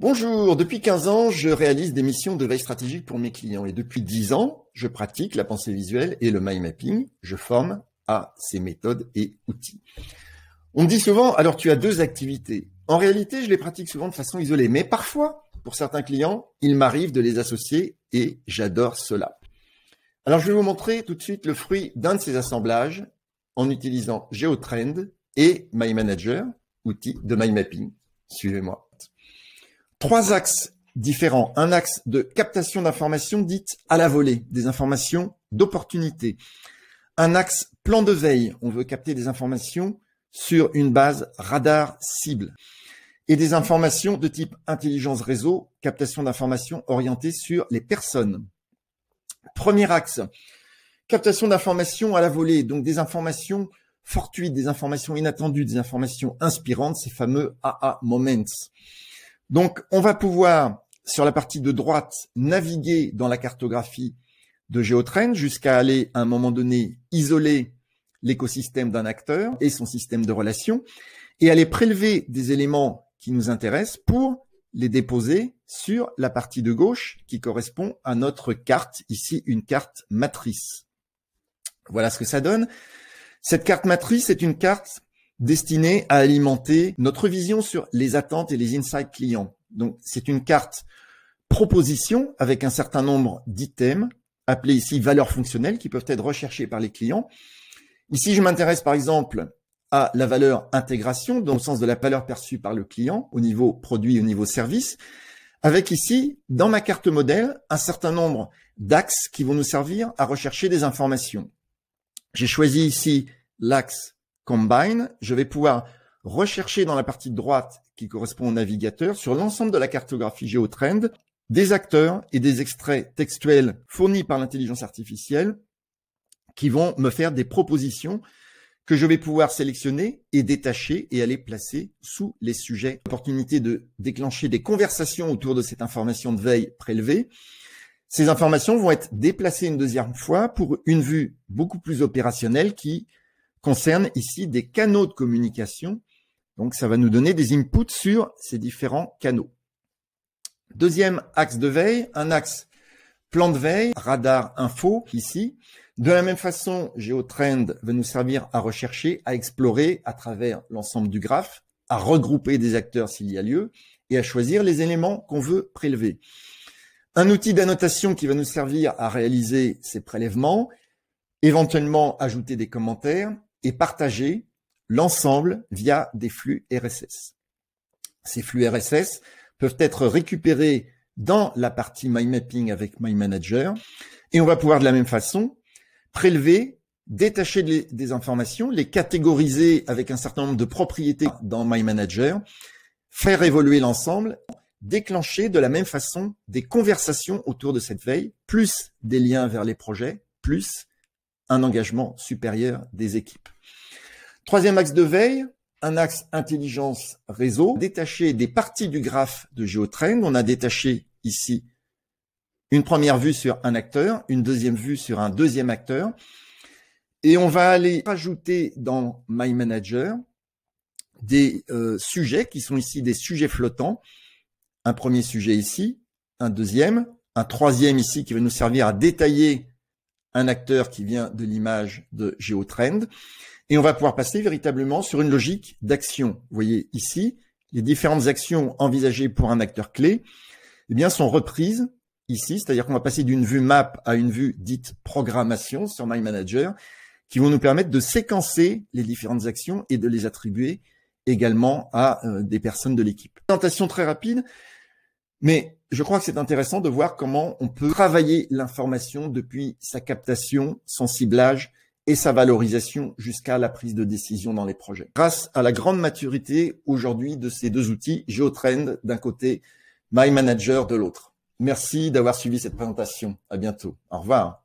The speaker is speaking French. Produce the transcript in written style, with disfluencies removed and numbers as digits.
Bonjour, depuis 15 ans, je réalise des missions de veille stratégique pour mes clients et depuis 10 ans, je pratique la pensée visuelle et le mind mapping. Je forme à ces méthodes et outils. On me dit souvent, alors tu as deux activités. En réalité, je les pratique souvent de façon isolée, mais parfois, pour certains clients, il m'arrive de les associer et j'adore cela. Alors, je vais vous montrer tout de suite le fruit d'un de ces assemblages en utilisant GeoTrend et MyManager, outil de mind mapping. Suivez-moi. Trois axes différents. Un axe de captation d'informations dites à la volée, des informations d'opportunité. Un axe plan de veille, on veut capter des informations sur une base radar cible. Et des informations de type intelligence réseau, captation d'informations orientées sur les personnes. Premier axe, captation d'informations à la volée, donc des informations fortuites, des informations inattendues, des informations inspirantes, ces fameux AA moments. Donc, on va pouvoir, sur la partie de droite, naviguer dans la cartographie de GeoTrend jusqu'à aller, à un moment donné, isoler l'écosystème d'un acteur et son système de relations et aller prélever des éléments qui nous intéressent pour les déposer sur la partie de gauche qui correspond à notre carte, ici une carte matrice. Voilà ce que ça donne. Cette carte matrice est une carte destinée à alimenter notre vision sur les attentes et les insights clients. Donc, c'est une carte proposition avec un certain nombre d'items, appelés ici valeurs fonctionnelles, qui peuvent être recherchés par les clients. Ici, je m'intéresse par exemple à la valeur intégration, dans le sens de la valeur perçue par le client, au niveau produit, au niveau service, avec ici, dans ma carte modèle, un certain nombre d'axes qui vont nous servir à rechercher des informations. J'ai choisi ici l'axe Combine, je vais pouvoir rechercher dans la partie de droite qui correspond au navigateur sur l'ensemble de la cartographie GeoTrend des acteurs et des extraits textuels fournis par l'intelligence artificielle qui vont me faire des propositions que je vais pouvoir sélectionner et détacher et aller placer sous les sujets. L'opportunité de déclencher des conversations autour de cette information de veille prélevée. Ces informations vont être déplacées une deuxième fois pour une vue beaucoup plus opérationnelle qui concerne ici des canaux de communication. Donc, ça va nous donner des inputs sur ces différents canaux. Deuxième axe de veille, un axe plan de veille, radar info ici. De la même façon, GeoTrend va nous servir à rechercher, à explorer à travers l'ensemble du graphe, à regrouper des acteurs s'il y a lieu et à choisir les éléments qu'on veut prélever. Un outil d'annotation qui va nous servir à réaliser ces prélèvements, éventuellement ajouter des commentaires et partager l'ensemble via des flux RSS. Ces flux RSS peuvent être récupérés dans la partie My Mapping avec My Manager et on va pouvoir de la même façon prélever, détacher des informations, les catégoriser avec un certain nombre de propriétés dans My Manager, faire évoluer l'ensemble, déclencher de la même façon des conversations autour de cette veille, plus des liens vers les projets, plus un engagement supérieur des équipes. Troisième axe de veille, un axe intelligence réseau, détaché des parties du graphe de GeoTrend. On a détaché ici une première vue sur un acteur, une deuxième vue sur un deuxième acteur. Et on va aller rajouter dans My Manager des sujets qui sont ici des sujets flottants. Un premier sujet ici, un deuxième, un troisième ici qui va nous servir à détailler un acteur qui vient de l'image de GeoTrend. Et on va pouvoir passer véritablement sur une logique d'action. Vous voyez ici, les différentes actions envisagées pour un acteur clé eh bien, sont reprises ici, c'est-à-dire qu'on va passer d'une vue map à une vue dite programmation sur My Manager, qui vont nous permettre de séquencer les différentes actions et de les attribuer également à des personnes de l'équipe. Présentation très rapide, mais je crois que c'est intéressant de voir comment on peut travailler l'information depuis sa captation, son ciblage et sa valorisation jusqu'à la prise de décision dans les projets. Grâce à la grande maturité aujourd'hui de ces deux outils, GeoTrend d'un côté, My Manager de l'autre. Merci d'avoir suivi cette présentation. À bientôt. Au revoir.